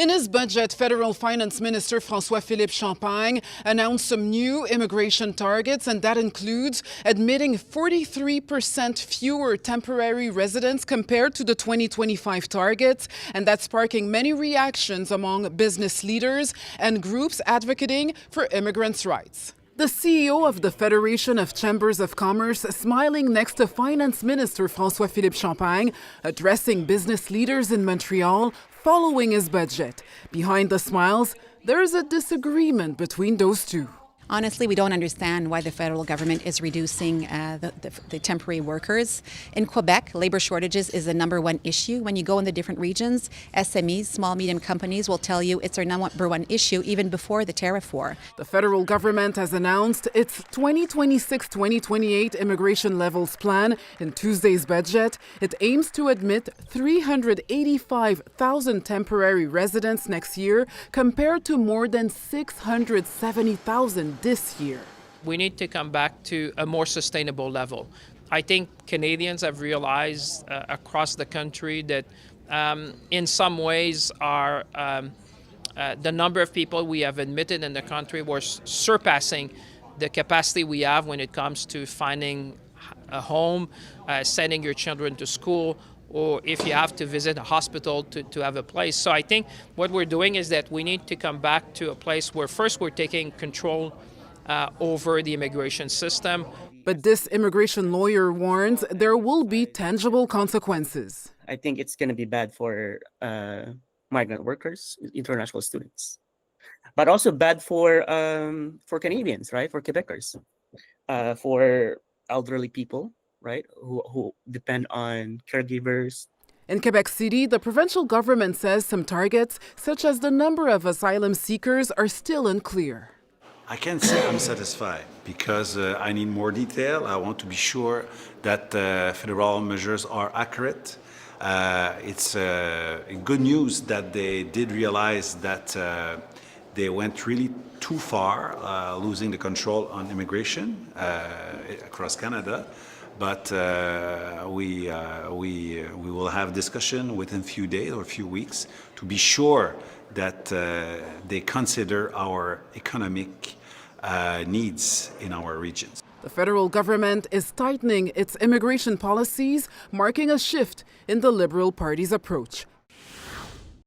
In his budget, Federal Finance Minister Francois-Philippe announced some new immigration targets, and that includes admitting 43% fewer temporary residents compared to the 2025 targets, and that's sparking many reactions among business leaders and groups advocating for immigrants' rights. The CEO of the Federation of Chambers of Commerce smiling next to Finance Minister Francois-Philippe addressing business leaders in Montreal following his budget. Behind the smiles, there's a disagreement between those two. Honestly, we don't understand why the federal government is reducing the temporary workers. In Quebec, labor shortages is the number one issue. When you go in the different regions, SMEs, small, medium companies, will tell you it's their number one issue even before the tariff war. The federal government has announced its 2026-2028 immigration levels plan. In Tuesday's budget, it aims to admit 385,000 temporary residents next year compared to more than 670,000 this year. We need to come back to a more sustainable level. I think Canadians have realized across the country that in some ways the number of people we have admitted in the country was surpassing the capacity we have when it comes to finding a home, sending your children to school, or if you have to visit a hospital to have a place. So I think what we're doing is that we need to come back to a place where first we're taking control over the immigration system. But this immigration lawyer warns there will be tangible consequences. I think it's going to be bad for migrant workers, international students, but also bad for Canadians, right? For Quebecers, for elderly people, right? Who depend on caregivers. In Quebec City, the provincial government says some targets, such as the number of asylum seekers, are still unclear. I can't say I'm satisfied because I need more detail. I want to be sure that federal measures are accurate. It's good news that they did realize that they went really too far, losing the control on immigration across Canada. But we will have discussion within a few days or a few weeks to be sure that they consider our economic needs in our regions. The federal government is tightening its immigration policies, marking a shift in the Liberal Party's approach.